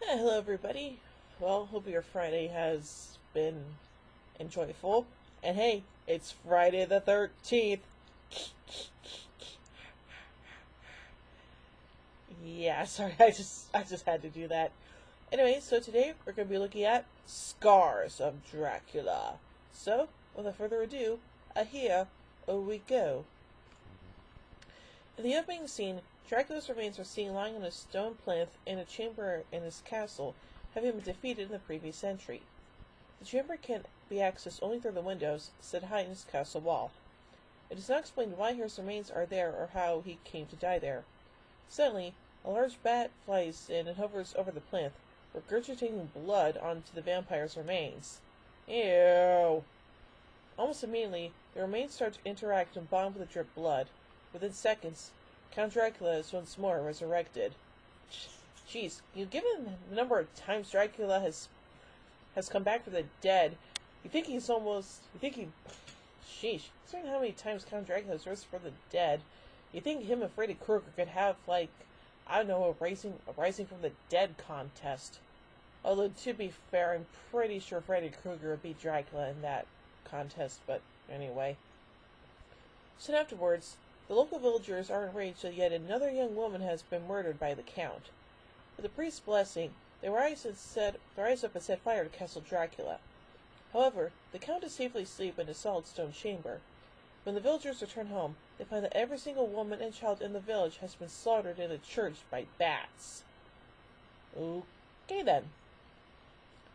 Hello, everybody. Well, hope your Friday has been enjoyable. And hey, it's Friday the 13th. Yeah, sorry, I just had to do that. Anyway, so today we're going to be looking at Scars of Dracula. So, without further ado, here we go. In the opening scene, Dracula's remains are seen lying on a stone plinth in a chamber in his castle, having been defeated in the previous century. The chamber can be accessed only through the windows set high in his castle wall. It is not explained why his remains are there or how he came to die there. Suddenly, a large bat flies in and hovers over the plinth, regurgitating blood onto the vampire's remains. Ew! Almost immediately, the remains start to interact and bond with the drip blood. Within seconds, Count Dracula is once more resurrected. Jeez, given the number of times Dracula has come back from the dead, sheesh, considering how many times Count Dracula has risen from the dead, you think him and Freddy Krueger could have, like, I don't know, a rising from the dead contest. Although, to be fair, I'm pretty sure Freddy Krueger would beat Dracula in that contest, but anyway. Soon afterwards, the local villagers are enraged that yet another young woman has been murdered by the Count. With the priest's blessing, they rise up and set fire to Castle Dracula. However, the Count is safely asleep in a solid stone chamber. When the villagers return home, they find that every single woman and child in the village has been slaughtered in the church by bats. Okay then.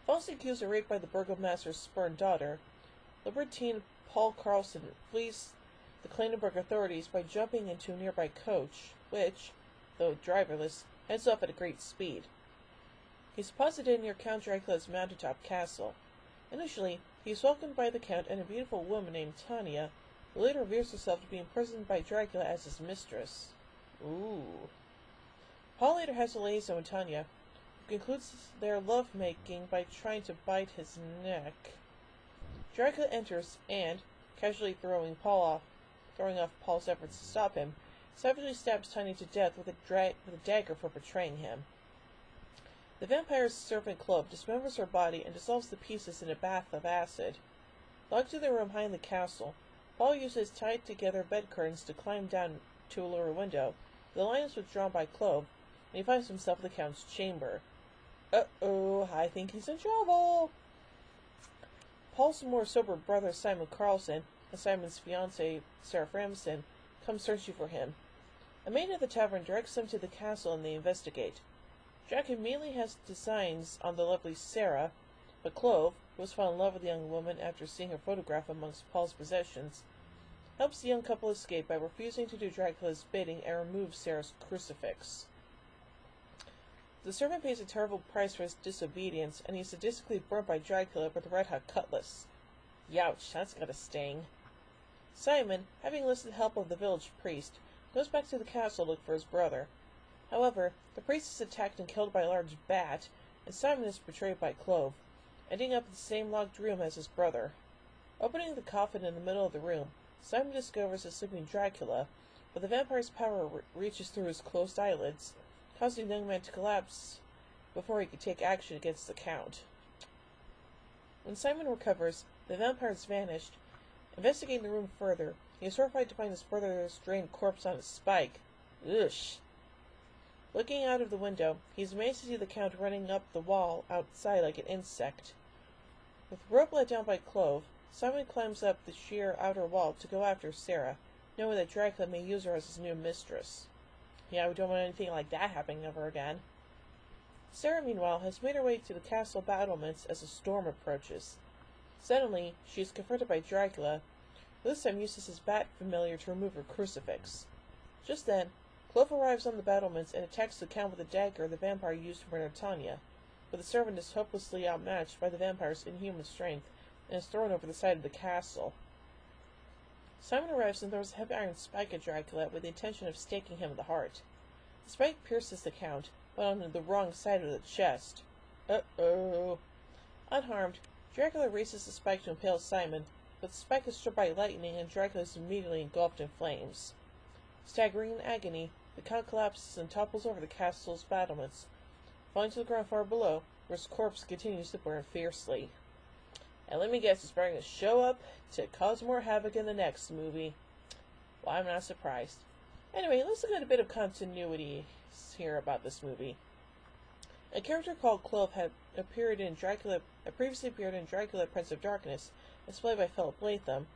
Falsely accused of rape by the burgomaster's spurned daughter, libertine Paul Carlson flees the Kleinenberg authorities by jumping into a nearby coach, which, though driverless, heads off at a great speed. He's deposited near Count Dracula's mountaintop castle. Initially, he is welcomed by the Count and a beautiful woman named Tanya, who later reveals herself to be imprisoned by Dracula as his mistress. Ooh. Paul later has a liaison with Tanya, who concludes their love-making by trying to bite his neck. Dracula enters and, casually throwing off Paul's efforts to stop him, savagely stabs Tanya to death with a dagger for betraying him. The vampire's servant Clove dismembers her body and dissolves the pieces in a bath of acid. Locked in the room behind the castle, Paul uses tied-together bed curtains to climb down to a lower window. The line is withdrawn by Clove, and he finds himself in the Count's chamber. Uh-oh, I think he's in trouble! Paul's more sober brother Simon Carlson and Simon's fiancée, Sarah Framson, come searching for him. A maid at the tavern directs them to the castle and they investigate. Jack immediately has designs on the lovely Sarah, but Clove, who has fallen in love with the young woman after seeing her photograph amongst Paul's possessions, helps the young couple escape by refusing to do Dracula's bidding and remove Sarah's crucifix. The servant pays a terrible price for his disobedience, and he is sadistically burnt by Dracula with a red-hot cutlass. Youch, that's gotta sting. Simon, having enlisted the help of the village priest, goes back to the castle to look for his brother. However, the priest is attacked and killed by a large bat, and Simon is betrayed by Clove, ending up in the same locked room as his brother. Opening the coffin in the middle of the room, Simon discovers a sleeping Dracula, but the vampire's power reaches through his closed eyelids, causing the young man to collapse before he could take action against the Count. When Simon recovers, the vampire has vanished. Investigating the room further, he is horrified to find his brother's drained corpse on a spike. Ugh. Looking out of the window, he is amazed to see the Count running up the wall outside like an insect. With the rope let down by Clove, Simon climbs up the sheer outer wall to go after Sarah, knowing that Dracula may use her as his new mistress. Yeah, we don't want anything like that happening ever again. Sarah, meanwhile, has made her way to the castle battlements as a storm approaches. Suddenly, she is confronted by Dracula, who this time uses his bat familiar to remove her crucifix. Just then, Clove arrives on the battlements and attacks the Count with a dagger the vampire used to murder Tanya, but the servant is hopelessly outmatched by the vampire's inhuman strength and is thrown over the side of the castle. Simon arrives and throws a heavy iron spike at Dracula with the intention of staking him in the heart. The spike pierces the Count, but on the wrong side of the chest. Uh-oh. Unharmed, Dracula races the spike to impale Simon, but the spike is struck by lightning and Dracula is immediately engulfed in flames. Staggering in agony, the Count collapses and topples over the castle's battlements, falling to the ground far below, where his corpse continues to burn fiercely. And let me guess, he's probably going to show up to cause more havoc in the next movie. Well, I'm not surprised. Anyway, let's look at a bit of continuity here about this movie. A character called Clove had previously appeared in Dracula, Prince of Darkness, as played by Philip Latham,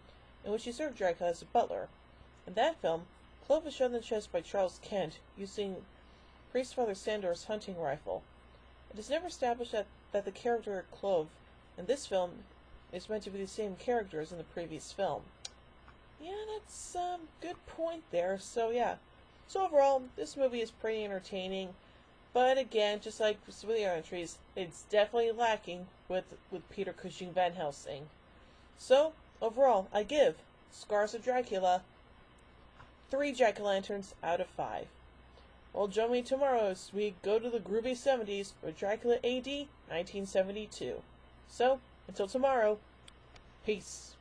in which he served Dracula as a butler. In that film, Clove was shot in the chest by Charles Kent using Priest Father Sandor's hunting rifle. It is never established that the character Clove in this film is meant to be the same character as in the previous film. Yeah, that's a good point there. So yeah. So overall, this movie is pretty entertaining. But again, just like some of the other entries, it's definitely lacking with Peter Cushing Van Helsing. So, overall, I give Scars of Dracula 3 jack-o'-lanterns out of 5. Well, join me tomorrow as we go to the groovy 70s with Dracula AD 1972. So, until tomorrow, peace.